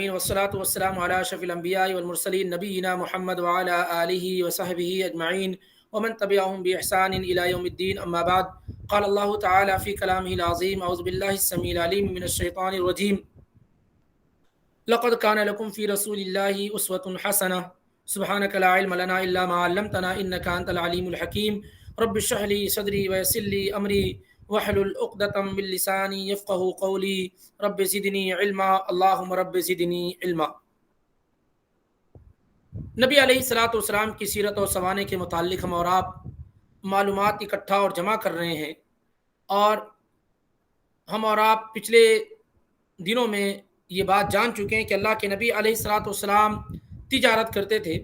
والصلاة والسلام على أشرف الأنبياء والمرسلين نبينا محمد وعلى آله وصحبه أجمعين ومن تبعهم بإحسان إلى يوم الدين. أما بعد، قال الله تعالى في كلامه العظيم: أعوذ بالله السميع العليم من الشيطان الرجيم. لقد كان لكم في رسول الله أسوة حسنة سبحانك لا علم لنا إلا ما علمتنا إنك أنت العليم الحكيم. رب اشرح لي صدري ويسر لي أمري واحلل عقدة من لساني يفقهوا قولي رب زدنی علما اللہم رب زدنی علما. نبی علیہ الصلوۃ والسلام کی سیرت اور سوانح کے متعلق ہم اور آپ معلومات اکٹھا اور جمع کر رہے ہیں، اور ہم اور آپ پچھلے دنوں میں یہ بات جان چکے ہیں کہ اللہ کے نبی علیہ الصلوۃ والسلام تجارت کرتے تھے،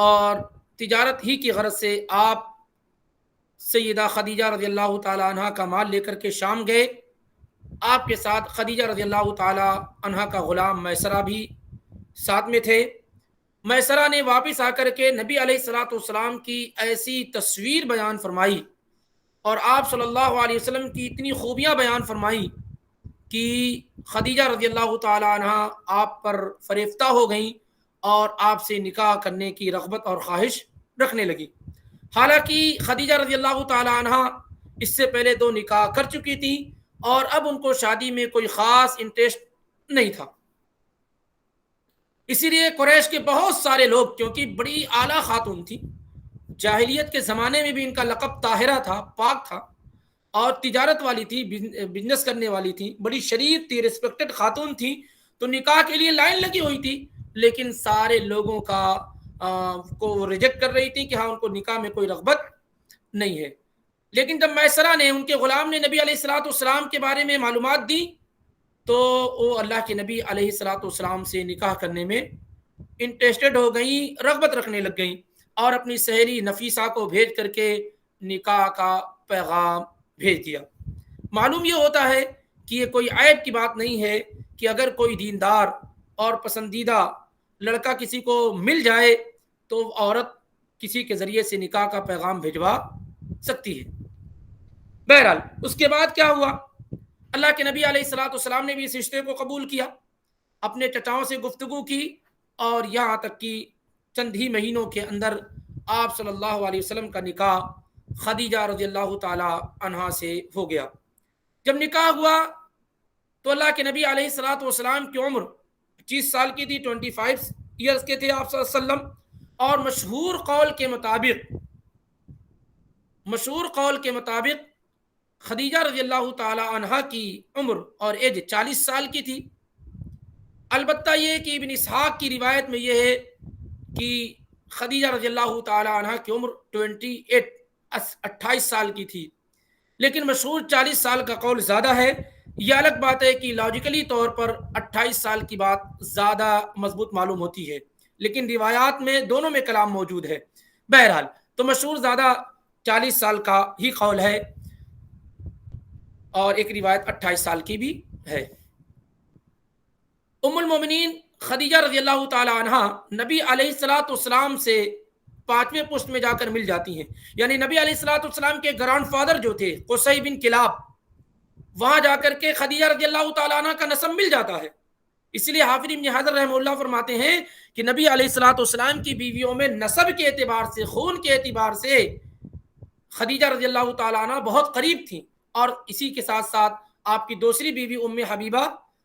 اور تجارت ہی کی غرض سے آپ سیدہ خدیجہ رضی اللہ تعالی عنہ کا مال لے کر کے شام گئے. آپ کے ساتھ خدیجہ رضی اللہ تعالی عنہ کا غلام میسرہ بھی ساتھ میں تھے. میسرہ نے واپس آ کر کے نبی علیہ الصلوۃ والسلام کی ایسی تصویر بیان فرمائی اور آپ صلی اللہ علیہ وسلم کی اتنی خوبیاں بیان فرمائی کہ خدیجہ رضی اللہ تعالی عنہ آپ پر فریفتہ ہو گئیں اور آپ سے نکاح کرنے کی رغبت اور خواہش رکھنے لگی. حالانکہ خدیجہ رضی اللہ تعالی عنہ اس سے پہلے 2 نکاح کر چکی تھی اور اب ان کو شادی میں کوئی خاص انٹرسٹ نہیں تھا. اسی لیے قریش کے بہت سارے لوگ، کیونکہ بڑی اعلیٰ خاتون تھی، جاہلیت کے زمانے میں بھی ان کا لقب طاہرہ تھا، پاک تھا، اور تجارت والی تھی، بزنس کرنے والی تھی، بڑی شریف تھی، ریسپیکٹڈ خاتون تھی، تو نکاح کے لیے لائن لگی ہوئی تھی. لیکن سارے لوگوں کو وہ ریجیکٹ کر رہی تھی کہ ہاں ان کو نکاح میں کوئی رغبت نہیں ہے. لیکن جب میسرہ نے، ان کے غلام نے نبی علیہ الصلوۃ والسلام کے بارے میں معلومات دی تو وہ اللہ کے نبی علیہ الصلوۃ والسلام سے نکاح کرنے میں انٹرسٹڈ ہو گئیں، رغبت رکھنے لگ گئیں، اور اپنی سہیلی نفیسہ کو بھیج کر کے نکاح کا پیغام بھیج دیا. معلوم یہ ہوتا ہے کہ یہ کوئی عیب کی بات نہیں ہے کہ اگر کوئی دیندار اور پسندیدہ لڑکا کسی کو مل جائے تو عورت کسی کے ذریعے سے نکاح کا پیغام بھجوا سکتی ہے. بہرحال اس کے بعد کیا ہوا؟ اللہ کے نبی علیہ الصلوۃ والسلام نے بھی اس رشتے کو قبول کیا، اپنے چچاؤں سے گفتگو کی، اور یہاں تک کہ چند ہی مہینوں کے اندر آپ صلی اللہ علیہ وسلم کا نکاح خدیجہ رضی اللہ تعالی عنہا سے ہو گیا. جب نکاح ہوا تو اللہ کے نبی علیہ الصلوۃ والسلام کی عمر 25 سال کی تھی، 25 ایئرس کے تھے آپ صلی اللہ علیہ وسلم. اور مشہور قول کے مطابق خدیجہ رضی اللہ تعالی عنہا کی عمر اور ایج 40 سال کی تھی. البتہ یہ کہ ابن اسحاق کی روایت میں یہ ہے کہ خدیجہ رضی اللہ تعالی عنہا کی عمر 28 سال کی تھی، لیکن مشہور 40 سال کا قول زیادہ ہے. یہ الگ بات ہے کہ لاجیکلی طور پر 28 سال کی بات زیادہ مضبوط معلوم ہوتی ہے، لیکن روایات میں دونوں میں کلام موجود ہے. بہرحال تو مشہور زیادہ 40 سال کا ہی قول ہے، اور ایک روایت 28 سال کی بھی ہے. ام المومنین خدیجہ رضی اللہ تعالی عنہ نبی علیہ الصلوۃ والسلام سے 5ویں پشت میں جا کر مل جاتی ہیں. یعنی نبی علیہ الصلوۃ والسلام کے گرانڈ فادر جو تھے قصی بن کلاب، وہاں جا کر کے خدیجہ رضی اللہ تعالی عنہ کا نسب مل جاتا ہے. اس لیے حافظ ابن حجر رحمہ اللہ فرماتے ہیں کہ نبی علیہ الصلوۃ والسلام کی بیویوں میں نسب کے اعتبار سے، خون کے اعتبار سے خدیجہ رضی اللہ تعالی عنہ بہت قریب تھیں. اور اسی کے ساتھ ساتھ آپ کی دوسری بیوی ام حبیبہ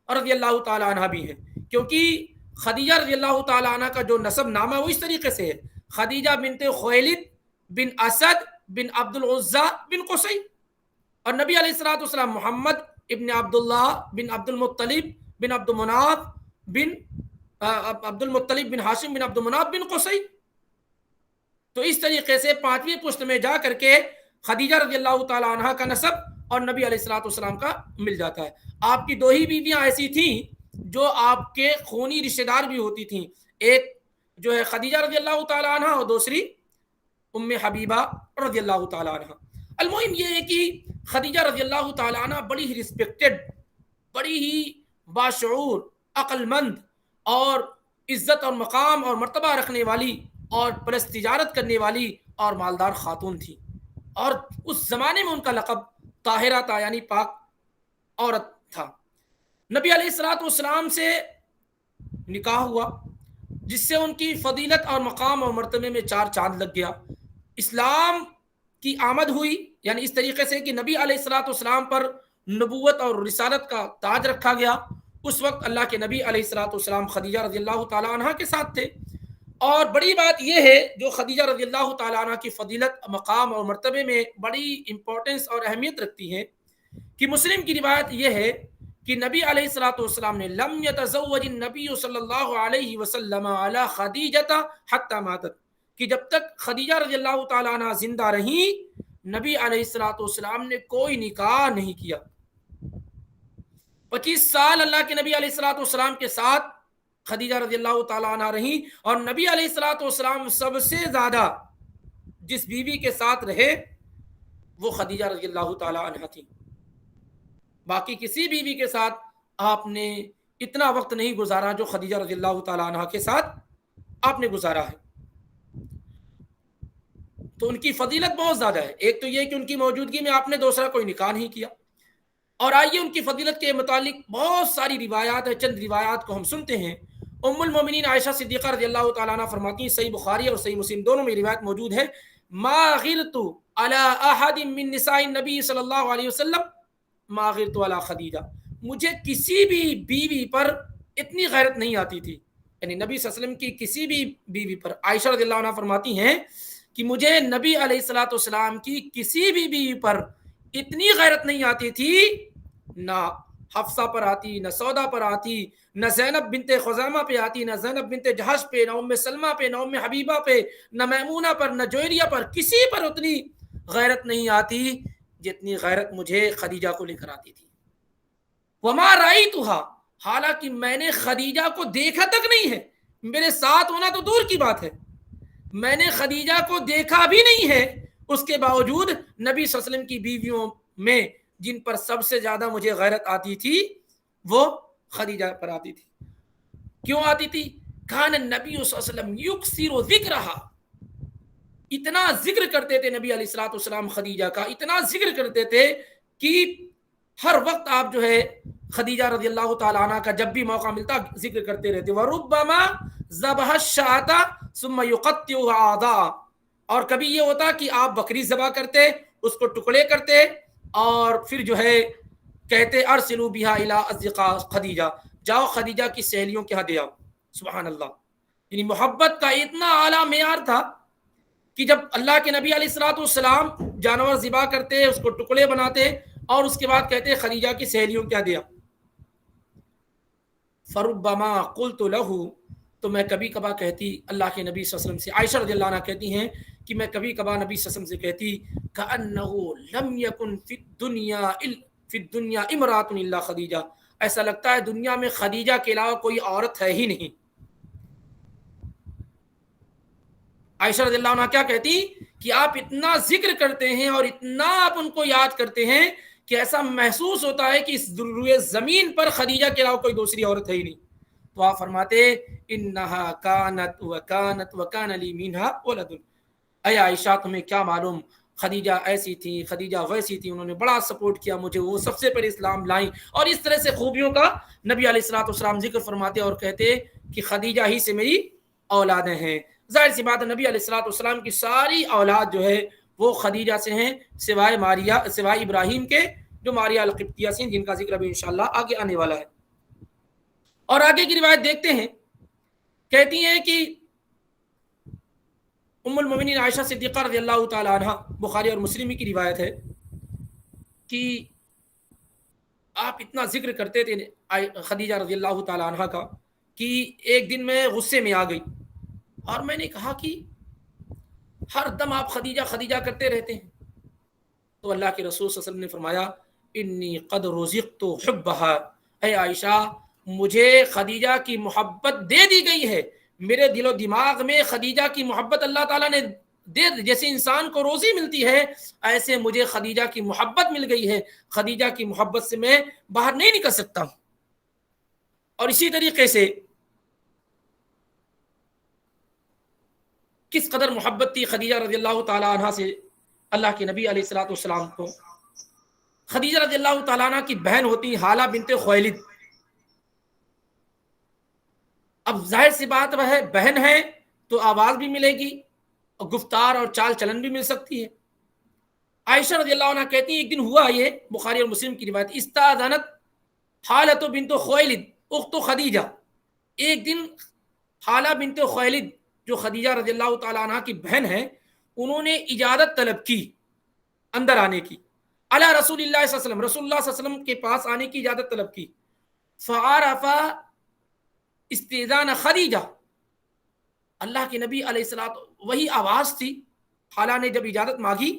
رضی اللہ تعالی عنہ بھی ہیں، کیونکہ خدیجہ رضی اللہ تعالی عنہ کا جو نسب نامہ ہے وہ اس طریقے سے ہے: خدیجہ بنت خویلد بن اسد بن عبد العزیٰ بن قصی. اور نبی علیہ الصلوۃ والسلام محمد ابن عبداللہ بن عبد المطلب بن عبد مناف بن عبد المطلب بن ہاشم بن عبد مناف بن قصی. تو اس طریقے سے 5ویں پشت میں جا کر کے خدیجہ رضی اللہ تعالی عنہ کا نسب اور نبی علیہ الصلوۃ والسلام کا مل جاتا ہے. آپ کی 2 ہی بیویاں ایسی تھیں جو آپ کے خونی رشتہ دار بھی ہوتی تھیں، ایک جو ہے خدیجہ رضی اللہ تعالی عنہ اور دوسری ام حبیبہ رضی اللہ تعالی عنہ. المهم یہ ہے کہ خدیجہ رضی اللہ تعالی عنہ بڑی ہی رسپیکٹڈ، بڑی ہی باشعور، عقل مند اور عزت اور مقام اور مرتبہ رکھنے والی اور پلس تجارت کرنے والی اور مالدار خاتون تھی. اور اس زمانے میں ان کا لقب طاہرہ تھا، یعنی پاک عورت تھا. نبی علیہ الصلوۃ والسلام سے نکاح ہوا جس سے ان کی فضیلت اور مقام اور مرتبے میں چار چاند لگ گیا. اسلام کی آمد ہوئی، یعنی اس طریقے سے کہ نبی علیہ الصلوۃ والسلام پر نبوت اور رسالت کا تاج رکھا گیا. اس وقت اللہ کے نبی علیہ الصلوۃ والسلام خدیجہ رضی اللہ تعالی عنہ کے ساتھ تھے. اور بڑی بات یہ ہے جو خدیجہ رضی اللہ تعالی عنہ کی فضیلت، مقام اور مرتبے میں بڑی امپورٹنس اور اہمیت رکھتی ہے کہ مسلم کی روایت یہ ہے کہ نبی علیہ الصلوۃ والسلام نے لم يتزوج النبی صلی اللہ علیہ وسلم علی خدیجہ حتی ماتت، کہ جب تک خدیجہ رضی اللہ تعالی عنہ زندہ رہیں نبی علیہ الصلوۃ والسلام نے کوئی نکاح نہیں کیا. 25 سال اللہ کے نبی علیہ الصلوۃ والسلام کے ساتھ خدیجہ رضی اللہ تعالیٰ عنہ رہی، اور نبی علیہ الصلوۃ والسلام سب سے زیادہ جس بیوی کے ساتھ رہے وہ خدیجہ رضی اللہ تعالیٰ عنہ تھی. باقی کسی بیوی کے ساتھ آپ نے اتنا وقت نہیں گزارا جو خدیجہ رضی اللہ تعالیٰ عنہ کے ساتھ آپ نے گزارا ہے. تو ان کی فضیلت بہت زیادہ ہے. ایک تو یہ کہ ان کی موجودگی میں آپ نے دوسرا کوئی نکاح نہیں کیا. اور آئیے ان کی فضیلت کے متعلق بہت ساری روایات ہیں، چند روایات کو ہم سنتے ہیں. ام المومنین عائشہ صدیقہ رضی اللہ تعالیٰ عنہ فرماتی ہیں، صحیح بخاری اور صحیح مسلم دونوں میں روایت موجود ہے، ما غرت علی احد من نساء النبی صلی اللہ علیہ وسلم ما غرت علی خدیجہ، مجھے کسی بھی بیوی پر اتنی غیرت نہیں آتی تھی، یعنی نبی صلی اللہ علیہ وسلم کی کسی بھی بیوی پر. عائشہ رضی اللہ عنہ فرماتی ہیں کہ مجھے نبی علیہ الصلوۃ والسلام کی کسی بھی بیوی پر اتنی غیرت نہیں آتی تھی، نہ حفصہ پر آتی، نہ سودا پر آتی، نہ زینب بنت خزامہ پہ آتی، نہ زینب بنت جہش پہ، نہ ام سلمہ پہ، نہ ام حبیبہ پہ، نہ میمونہ پر، نہ جویریہ پر، کسی پر اتنی غیرت نہیں آتی جتنی غیرت مجھے خدیجہ کو لے کر آتی تھی. وما رأیتھا، حالانکہ میں نے خدیجہ کو دیکھا تک نہیں ہے، میرے ساتھ ہونا تو دور کی بات ہے، میں نے خدیجہ کو دیکھا بھی نہیں ہے. اس کے باوجود نبی صلی اللہ علیہ وسلم کی بیویوں میں جن پر سب سے زیادہ مجھے غیرت آتی تھی وہ خدیجہ پر آتی تھی. کیوں آتی تھی؟ کان النبی صلی اللہ علیہ وسلم یکثر ذکرہا، اتنا ذکر کرتے تھے نبی علیہ الصلوۃ والسلام خدیجہ کا، اتنا ذکر کرتے تھے کہ ہر وقت آپ جو ہے خدیجہ رضی اللہ تعالیٰ عنہ کا جب بھی موقع ملتا ذکر کرتے رہتے. وَرُبَّمَا ذَبَحَ الشَّاةَ ثُمَّ يُقَطِّعُهَا أَعْضَاءً، اور کبھی یہ ہوتا کہ آپ بکری ذبح کرتے، اس کو ٹکڑے کرتے اور پھر جو ہے کہتے ارسلوا بها الى اصدقاء خدیجہ، جاؤ خدیجہ کی سہیلیوں کے ہاں دے آؤ. سبحان اللہ، یعنی محبت کا اتنا اعلیٰ معیار تھا کہ جب اللہ کے نبی علیہ الصلوۃ والسلام جانور ذبح کرتے، اس کو ٹکڑے بناتے اور اس کے بعد کہتے خدیجہ کی سہیلیوں کیا دیا. فربما قلت له، تو میں کبھی کبھار کہتی اللہ کے نبی صلی اللہ علیہ وسلم سے، عائشہ رضی اللہ عنہ کہتی ہیں کہ میں کبھی کبھار نبی صلی اللہ علیہ وسلم سے کہتی كأنه لم يكن في الدنيا امرأة الا خدیجہ، ایسا لگتا ہے دنیا میں خدیجہ کے علاوہ کوئی عورت ہے ہی نہیں. عائشہ رضی اللہ عنہ کیا کہتی کہ آپ اتنا ذکر کرتے ہیں اور اتنا آپ ان کو یاد کرتے ہیں کہ ایسا محسوس ہوتا ہے کہ اس روئے زمین پر خدیجہ کے علاوہ کوئی دوسری عورت ہے ہی نہیں. تو آپ فرماتے انہا کانت وکانت وکان لی منہا ولد، اے عائشہ تمہیں کیا معلوم، خدیجہ ایسی تھی، خدیجہ ویسی تھی، انہوں نے بڑا سپورٹ کیا مجھے، وہ سب سے پہلے اسلام لائیں. اور اس طرح سے خوبیوں کا نبی علیہ الصلوۃ والسلام ذکر فرماتے اور کہتے کہ خدیجہ ہی سے میری اولادیں ہیں. ظاہر سی بات ہے نبی علیہ الصلوۃ والسلام کی ساری اولاد جو ہے وہ خدیجہ سے ہیں، سوائے ابراہیم کے جو ماریہ القبطیہ سے، جن کا ذکر ابھی انشاءاللہ آگے آنے والا ہے. اور آگے کی روایت دیکھتے ہیں، کہتی ہیں کہ ام المومنین عائشہ صدیقہ رضی اللہ تعالی عنہ، بخاری اور مسلم کی روایت ہے کہ آپ اتنا ذکر کرتے تھے خدیجہ رضی اللہ تعالی عنہ کا کہ ایک دن میں غصے میں آ گئی اور میں نے کہا کہ ہر دم آپ خدیجہ خدیجہ کرتے رہتے ہیں. تو اللہ کے رسول صلی اللہ علیہ وسلم نے فرمایا انی قد رزقت حبھا، اے عائشہ مجھے خدیجہ کی محبت دے دی گئی ہے، میرے دل و دماغ میں خدیجہ کی محبت اللہ تعالیٰ نے دے، جیسے انسان کو روزی ملتی ہے ایسے مجھے خدیجہ کی محبت مل گئی ہے، خدیجہ کی محبت سے میں باہر نہیں نکل سکتا ہوں. اور اسی طریقے سے کس قدر محبت تھی خدیجہ رضی اللہ تعالی عنہ سے اللہ کے نبی علیہ الصلوۃ والسلام کو. خدیجہ رضی اللہ تعالی عنہ کی بہن ہوتی حالہ بنت خویلد. اب ظاہر سی بات وہ ہے بہن ہے تو آواز بھی ملے گی اور گفتار اور چال چلن بھی مل سکتی ہے. عائشہ رضی اللہ عنہ کہتی ہیں ایک دن ہوا یہ بخاری اور مسلم کی روایت استاذنت حالۃ بنت خویلد اخت خدیجہ. ایک دن حالہ بنت خویلد جو خدیجہ رضی اللہ تعالی عنہ کی بہن ہیں انہوں نے اجازت طلب کی اندر آنے کی. علی رسول اللہ صلی اللہ علیہ وسلم رسول اللہ صلی اللہ علیہ وسلم کے پاس آنے کی اجازت طلب کی. فعرف استئذان خدیجہ اللہ کے نبی علیہ الصلوۃ وہی آواز تھی. خالہ نے جب اجازت مانگی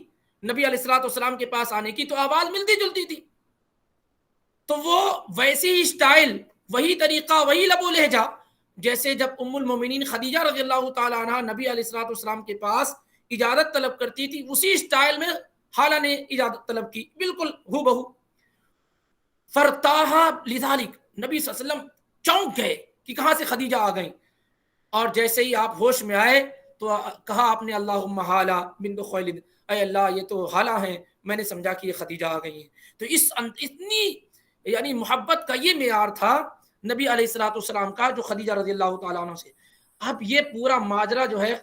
نبی علیہ الصلوۃ والسلام کے پاس آنے کی تو آواز ملتی جلتی تھی. تو وہ ویسی ہی اسٹائل وہی طریقہ وہی لب و لہجہ جیسے جب ام المومنین خدیجہ رضی اللہ تعالی عنہ نبی علیہ الصلوۃ والسلام کے پاس اجازت طلب کرتی تھی اسی اسٹائل میں خالہ نے اجازت طلب کی بالکل ہو بہو. فرتاحا لذالک نبی صلی اللہ علیہ وسلم چونک گئے کہ کہاں سے خدیجہ آ گئیں اور جیسے ہی آپ ہوش میں آئے تو کہا آپ نے اللہم حالہ بنت خویلد اے اللہ یہ تو حالہ ہیں میں نے سمجھا کہ یہ خدیجہ آ گئی ہیں. تو اتنی یعنی محبت کا یہ معیار تھا نبی علیہ الصلوۃ والسلام کا جو خدیجہ رضی اللہ تعالیٰ عنہ سے. اب یہ پورا ماجرا جو ہے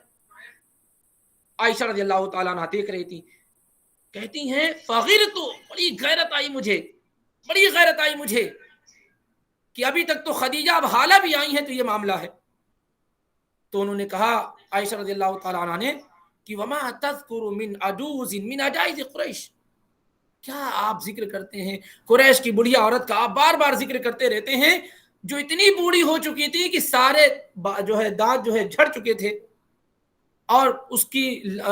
عائشہ رضی اللہ تعالیٰ عنہ دیکھ رہی تھی. کہتی ہیں فغرت بڑی غیرت آئی مجھے کہ ابھی تک تو خدیجہ اب حالہ بھی آئی ہیں تو یہ معاملہ ہے. تو انہوں نے کہا عائشہ رضی اللہ تعالیٰ عنہ نے کہ وما تذکر من عجوز من عجائز قریش کیا آپ ذکر کرتے ہیں قریش کی بڑھیا عورت کا آپ بار بار ذکر کرتے رہتے ہیں جو اتنی بوڑھی ہو چکی تھی کہ سارے جو ہے دانت جو ہے جھڑ چکے تھے اور اس کی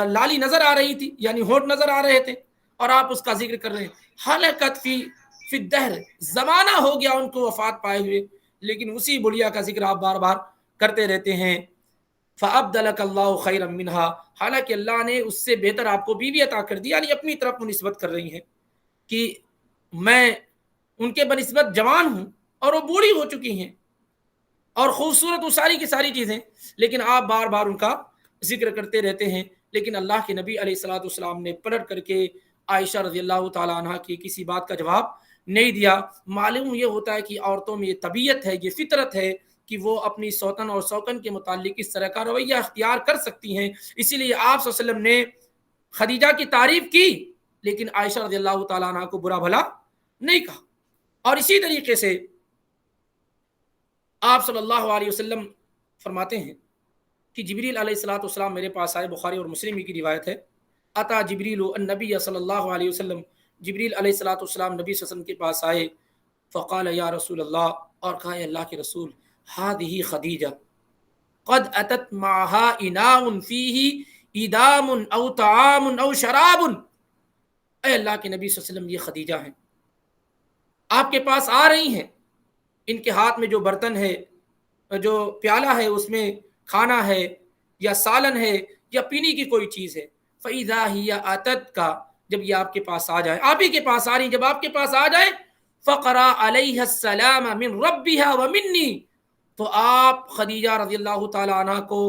لالی نظر آ رہی تھی یعنی ہونٹ نظر آ رہے تھے اور آپ اس کا ذکر کر رہے ہیں. حلقت فی الدہر زمانہ ہو گیا ان کو وفات پائے ہوئے لیکن اسی بڑھیا کا ذکر آپ بار بار کرتے رہتے ہیں. فَأَبْدَلَكَ اللَّهُ خَيْرًا مِنْهَا حالانکہ اللہ نے اس سے بہتر آپ کو بیوی عطا کر دی. یعنی اپنی طرف نسبت کر رہی ہیں کہ میں ان کے بنسبت جوان ہوں اور وہ بوڑھی ہو چکی ہیں اور خوبصورت وہ ساری کی ساری چیزیں لیکن آپ بار بار ان کا ذکر کرتے رہتے ہیں. لیکن اللہ کے نبی علیہ الصلوۃ والسلام نے پلٹ کر کے عائشہ رضی اللہ تعالیٰ عنہ کی کسی بات کا جواب نہیں دیا. معلوم یہ ہوتا ہے کہ عورتوں میں یہ طبیعت ہے یہ فطرت ہے کہ وہ اپنی سوتن اور سوکن کے متعلق اس طرح کا رویہ اختیار کر سکتی ہیں. اسی لیے آپ صلی اللہ علیہ وسلم نے خدیجہ کی تعریف کی لیکن عائشہ رضی اللہ تعالیٰ عنہ کو برا بھلا نہیں کہا. اور اسی طریقے سے آپ صلی اللہ علیہ وسلم فرماتے ہیں کہ جبریل علیہ الصلوۃ والسلام میرے پاس آئے. بخاری اور مسلم کی روایت ہے. اتا جبریل النبی صلی اللہ علیہ وسلم جبریل علیہ الصلوۃ والسلام نبی صلی اللہ علیہ وسلم کے پاس آئے. فقال یا رسول اللہ اور کہا اللہ کے رسول ہذه خدیجہ قد اتت معها اناء فیہ ادام او طعام او شراب. اے اللہ کے نبی صلی اللہ علیہ وسلم یہ خدیجہ ہیں آپ کے پاس آ رہی ہیں ان کے ہاتھ میں جو برتن ہے جو پیالہ ہے اس میں کھانا ہے یا سالن ہے یا پینے کی کوئی چیز ہے. فَإِذَا هِيَ أَتَتْكَ جب یہ آپ کے پاس آ جائے آپ ہی کے پاس آ رہی جب آپ کے پاس آ جائے فَقْرَأَ عَلَيْهَا السَّلَامَ مِنْ رَبِّهَا وَمِنِّي تو آپ خدیجہ رضی اللہ تعالیٰ عنہ کو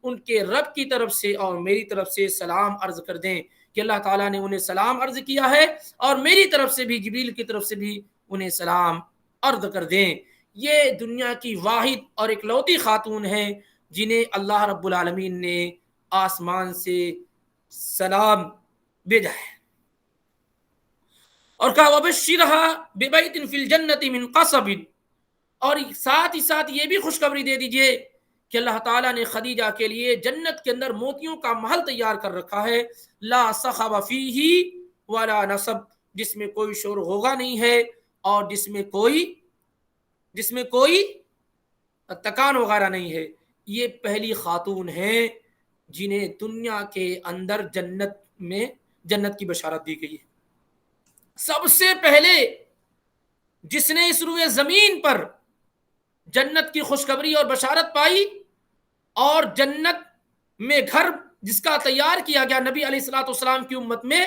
ان کے رب کی طرف سے اور میری طرف سے سلام عرض کر دیں کہ اللہ تعالیٰ نے انہیں سلام عرض کیا ہے اور میری طرف سے بھی جبریل کی طرف سے بھی انہیں سلام عرض کر دیں. یہ دنیا کی واحد اور اکلوتی خاتون ہیں جنہیں اللہ رب العالمین نے آسمان سے سلام بھیجا ہے. اور کہا وَبَشِّرْهَا بِبَيْتٍ فِي الْجَنَّةِ مِنْ قَصَبٍ اور ساتھ ہی ساتھ یہ بھی خوشخبری دے دیجئے کہ اللہ تعالیٰ نے خدیجہ کے لیے جنت کے اندر موتیوں کا محل تیار کر رکھا ہے. لا صخب فیہ ولا نصب جس میں کوئی شور ہوگا نہیں ہے اور جس میں کوئی تکان وغیرہ نہیں ہے. یہ پہلی خاتون ہیں جنہیں دنیا کے اندر جنت کی بشارت دی گئی ہے. سب سے پہلے جس نے اس روئے زمین پر جنت کی خوشخبری اور بشارت پائی اور جنت میں گھر جس کا تیار کیا گیا نبی علیہ الصلوۃ والسلام کی امت میں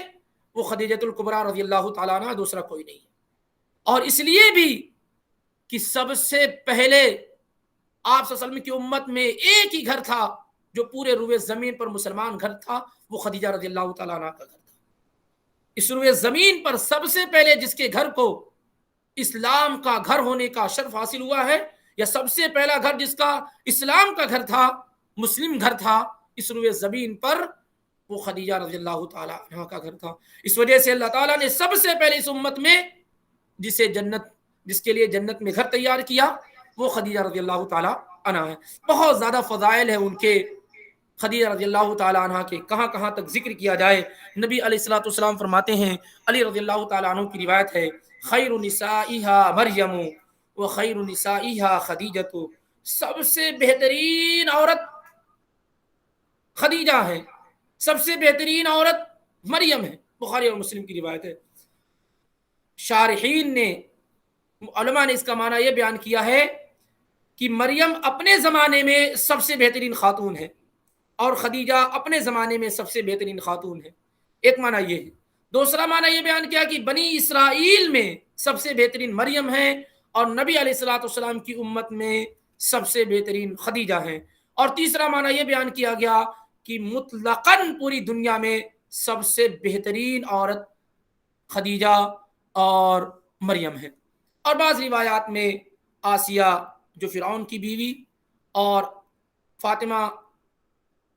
وہ خدیجۃ الکبریٰ رضی اللہ تعالیٰ عنہ دوسرا کوئی نہیں. اور اس لیے بھی کہ سب سے پہلے آپ صلی اللہ علیہ وسلم کی امت میں ایک ہی گھر تھا جو پورے روئے زمین پر مسلمان گھر تھا وہ خدیجہ رضی اللہ تعالیٰ عنہ کا گھر تھا. اس روئے زمین پر سب سے پہلے جس کے گھر کو اسلام کا گھر ہونے کا شرف حاصل ہوا ہے یا سب سے پہلا گھر جس کا اسلام کا گھر تھا، مسلم گھر تھا اس روئے زمین پر، وہ خدیجہ رضی اللہ تعالی عنہ کا گھر تھا۔ اس وجہ سے اللہ تعالیٰ نے سب سے پہلے اس امت میں جس کے لیے جنت میں گھر تیار کیا وہ خدیجہ رضی اللہ تعالی عنہ ہے۔ بہت زیادہ فضائل ہیں ان کے، خدیجہ رضی اللہ تعالی عنہ کے کہاں کہاں تک ذکر کیا جائے۔ نبی علیہ الصلوۃ والسلام فرماتے ہیں، علی رضی اللہ تعالی عنہ کی روایت ہے، خیر نسائها مریم و خیر نسائها خدیجہ، سب سے بہترین عورت خدیجہ ہے، سب سے بہترین عورت مریم ہے، بخاری اور مسلم کی روایت ہے۔ شارحین نے، علماء نے اس کا معنی یہ بیان کیا ہے کہ مریم اپنے زمانے میں سب سے بہترین خاتون ہے اور خدیجہ اپنے زمانے میں سب سے بہترین خاتون ہے، ایک معنی یہ ہے۔ دوسرا معنی یہ بیان کیا کہ بنی اسرائیل میں سب سے بہترین مریم ہے اور نبی علیہ الصلوۃ والسلام کی امت میں سب سے بہترین خدیجہ ہیں۔ اور تیسرا معنی یہ بیان کیا گیا کہ مطلقاً پوری دنیا میں سب سے بہترین عورت خدیجہ اور مریم ہے۔ اور بعض روایات میں آسیہ جو فرعون کی بیوی اور فاطمہ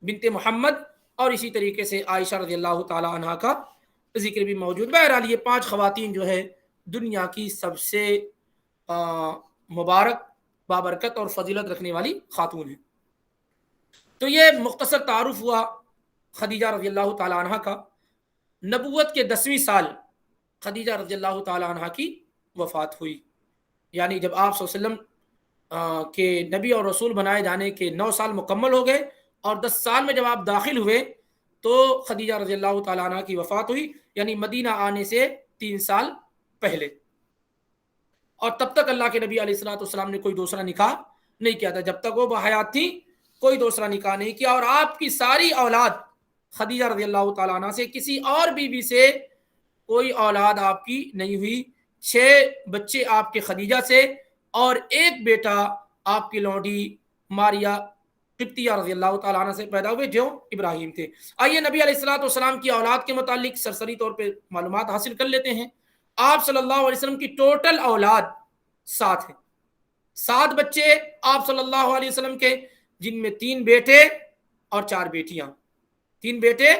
بنت محمد اور اسی طریقے سے عائشہ رضی اللہ تعالی عنہ کا ذکر بھی موجود۔ بہرحال یہ 5 خواتین جو ہے دنیا کی سب سے مبارک، بابرکت اور فضیلت رکھنے والی خاتون ہیں۔ تو یہ مختصر تعارف ہوا خدیجہ رضی اللہ تعالی عنہ کا۔ نبوت کے 10ویں سال خدیجہ رضی اللہ تعالی عنہ کی وفات ہوئی، یعنی جب آپ صلی اللہ علیہ وسلم کے نبی اور رسول بنائے جانے کے 9 سال مکمل ہو گئے اور 10 سال میں جب آپ داخل ہوئے تو خدیجہ رضی اللہ تعالیٰ عنہ کی وفات ہوئی، یعنی مدینہ آنے سے 3 سال پہلے۔ اور تب تک اللہ کے نبی علیہ الصلوۃ والسلام نے کوئی دوسرا نکاح نہیں کیا تھا، جب تک وہ بحیات تھی کوئی دوسرا نکاح نہیں کیا۔ اور آپ کی ساری اولاد خدیجہ رضی اللہ تعالیٰ عنہ سے، کسی اور بیوی سے کوئی اولاد آپ کی نہیں ہوئی۔ 6 بچے آپ کے خدیجہ سے اور 1 بیٹا آپ کی لونڈی ماریا قبطیہ رضی اللہ تعالیٰ عنہ سے پیدا ہوئے جو ابراہیم تھے۔ آئیے نبی علیہ الصلوۃ والسلام کی اولاد کے متعلق سرسری طور پہ معلومات حاصل کر لیتے ہیں۔ آپ صلی اللہ علیہ وسلم کی ٹوٹل اولاد 7 ہیں، 7 بچے آپ صلی اللہ علیہ وسلم کے، جن میں 3 بیٹے اور 4 بیٹیاں، 3 بیٹے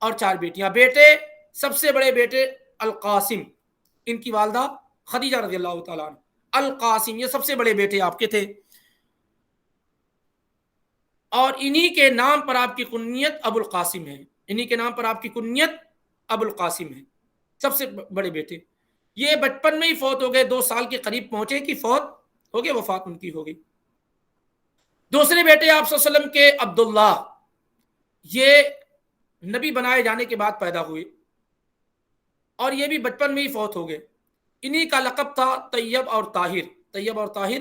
اور 4 بیٹیاں۔ بیٹے سب سے بڑے بیٹے القاسم، ان کی والدہ خدیجہ رضی اللہ تعالیٰ عنہ، القاسم یہ سب سے بڑے بیٹے آپ کے تھے، اور انہی کے نام پر آپ کی کنیت ابو القاسم ہے، انہی کے نام پر آپ کی کنیت ابو القاسم ہے، سب سے بڑے بیٹے۔ یہ بچپن میں ہی فوت ہو گئے، 2 سال کے قریب پہنچے کہ فوت ہو گئے، وفات ان کی ہو گئی۔ دوسرے بیٹے آپ صلی اللہ علیہ وسلم کے عبداللہ، یہ نبی بنائے جانے کے بعد پیدا ہوئے اور یہ بھی بچپن میں ہی فوت ہو گئے۔ انہی کا لقب تھا طیب اور طاہر، طیب اور طاہر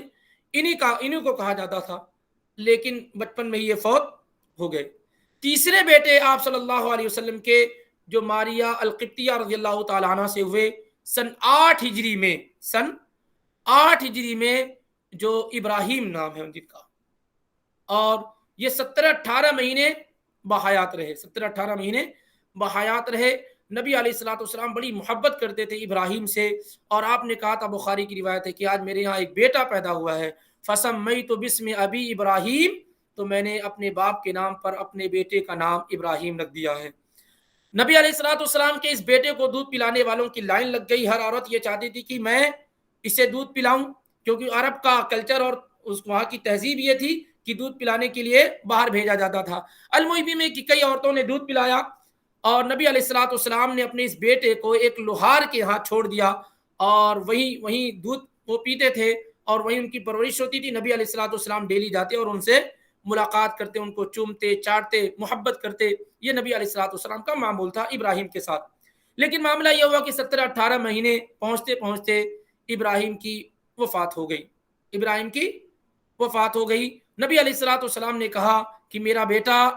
انہی کو کہا جاتا تھا، لیکن بچپن میں ہی یہ فوت ہو گئے۔ تیسرے بیٹے آپ صلی اللہ علیہ وسلم کے جو ماریہ القبطیہ رضی اللہ تعالیٰ عنہ سے ہوئے سن 8 ہجری میں، سن 8 ہجری میں، جو ابراہیم نام ہے ان کا، اور یہ 17-18 مہینے بحیات رہے، 17-18 مہینے بحیات رہے۔ نبی علیہ الصلوۃ والسلام بڑی محبت کرتے تھے ابراہیم سے، اور آپ نے کہا تھا، بخاری کی روایت ہے کہ آج میرے یہاں ایک بیٹا پیدا ہوا ہے، فسمیت بسم ابی ابراہیم، تو میں نے اپنے باپ کے نام پر اپنے بیٹے کا نام ابراہیم رکھ دیا ہے۔ نبی علیہ الصلوۃ والسلام کے اس بیٹے کو دودھ پلانے والوں کی لائن لگ گئی، ہر عورت یہ چاہتی تھی کہ میں اسے دودھ پلاؤں، کیونکہ عرب کا کلچر اور وہاں کی تہذیب یہ تھی کہ دودھ پلانے کے لیے باہر بھیجا جاتا تھا۔ المحبی میں کہ کئی عورتوں نے دودھ پلایا، اور نبی علیہ الصلوۃ والسلام نے اپنے اس بیٹے کو ایک لوہار کے ہاتھ چھوڑ دیا، اور وہیں دودھ وہ پیتے تھے اور وہیں ان کی پرورش ہوتی تھی۔ نبی علیہ الصلوۃ والسلام ڈیلی جاتے اور ان سے ملاقات کرتے، ان کو چومتے، چاٹتے، محبت کرتے۔ یہ نبی علیہ الصلوۃ والسلام کا معمول تھا ابراہیم کے ساتھ۔ لیکن معاملہ یہ ہوا کہ 17-18 مہینے پہنچتے پہنچتے ابراہیم کی وفات ہو گئی، ابراہیم کی وفات ہو گئی۔ نبی علیہ الصلوۃ والسلام نے کہا کہ میرا بیٹا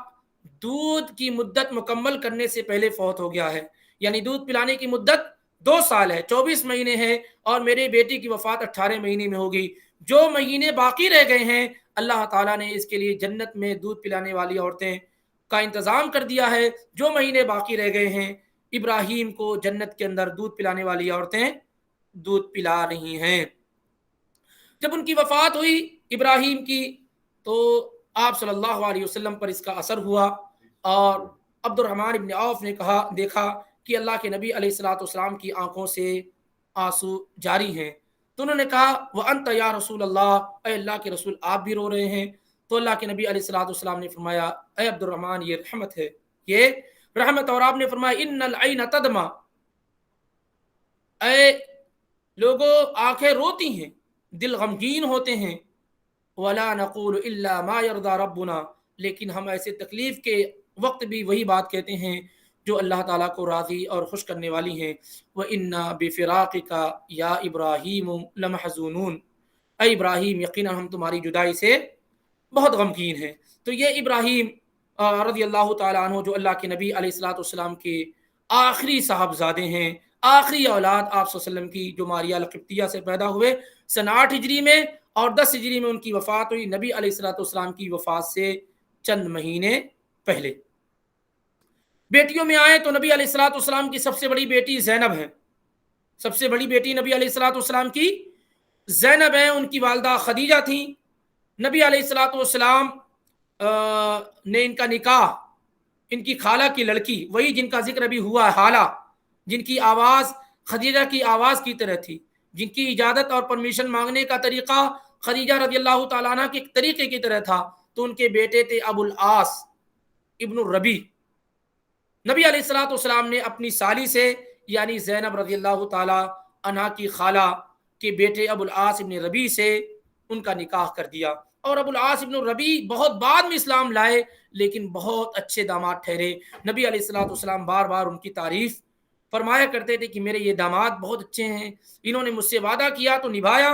دودھ کی مدت مکمل کرنے سے پہلے فوت ہو گیا ہے، یعنی دودھ پلانے کی مدت 2 سال ہے، 24 مہینے ہے، اور میرے بیٹے کی وفات 18 مہینے میں ہوگی۔ جو مہینے باقی رہ گئے ہیں اللہ تعالیٰ نے اس کے لیے جنت میں دودھ پلانے والی عورتیں کا انتظام کر دیا ہے۔ جو مہینے باقی رہ گئے ہیں ابراہیم کو جنت کے اندر دودھ پلانے والی عورتیں دودھ پلا رہی ہیں۔ جب ان کی وفات ہوئی ابراہیم کی تو آپ صلی اللہ علیہ وسلم پر اس کا اثر ہوا، اور عبد الرحمن ابن عوف نے دیکھا کہ اللہ کے نبی علیہ الصلوۃ والسلام کی آنکھوں سے آنسو جاری ہیں، تو انہوں نے کہا وَأَنْتَ یا رسول اللہ، اے اللہ کے رسول آپ بھی رو رہے ہیں؟ تو اللہ کے نبی علیہ الصلوۃ والسلام نے فرمایا اے عبد الرحمن یہ رحمت ہے، یہ رحمت۔ اور آپ نے فرمایا ان العین تدمع، اے لوگوں آنکھیں روتی ہیں، دل غمگین ہوتے ہیں، ولا نقول الا ما يرضى ربنا، لیکن ہم ایسے تکلیف کے وقت بھی وہی بات کہتے ہیں جو اللہ تعالیٰ کو راضی اور خوش کرنے والی ہیں۔ وَإِنَّا بِفِرَاقِكَ يَا إِبْرَاهِيمُ لَمَحْزُونُونَ، اے ابراہیم یقیناً ہم تمہاری جدائی سے بہت غمگین ہیں۔ تو یہ ابراہیم رضی اللہ تعالیٰ عنہ جو اللہ کے نبی علیہ الصلوۃ والسلام کے آخری صاحبزادے ہیں، آخری اولاد آپ صلی اللہ علیہ وسلم کی، جو ماریہ القبطیہ سے پیدا ہوئے سن 8 ہجری میں، اور 10 ہجری میں ان کی وفات ہوئی نبی علیہ الصلوۃ والسلام کی وفات سے چند مہینے پہلے۔ بیٹیوں میں آئے تو نبی علیہ الصلوۃ والسلام کی سب سے بڑی بیٹی زینب ہے، سب سے بڑی بیٹی نبی علیہ الصلوۃ والسلام کی زینب ہے، ان کی والدہ خدیجہ تھیں۔ نبی علیہ الصلوۃ والسلام نے ان کا نکاح ان کی خالہ کی لڑکی، وہی جن کا ذکر ابھی ہوا، حالہ، جن کی آواز خدیجہ کی آواز کی طرح تھی، جن کی اجازت اور پرمیشن مانگنے کا طریقہ خدیجہ رضی اللہ تعالیٰ عنہ کے طریقے کی طرح تھا، تو ان کے بیٹے تھے ابو العاص ابن الربیع۔ نبی علیہ الصلوۃ والسلام نے اپنی سالی سے یعنی زینب رضی اللہ تعالیٰ عنہ کی خالہ کے بیٹے ابو العاص ابن ربیع سے ان کا نکاح کر دیا، اور ابو العاص ابن ربیع بہت بعد میں اسلام لائے لیکن بہت اچھے داماد ٹھہرے۔ نبی علیہ الصلوۃ والسلام بار بار ان کی تعریف فرمایا کرتے تھے کہ میرے یہ داماد بہت اچھے ہیں، انہوں نے مجھ سے وعدہ کیا تو نبھایا،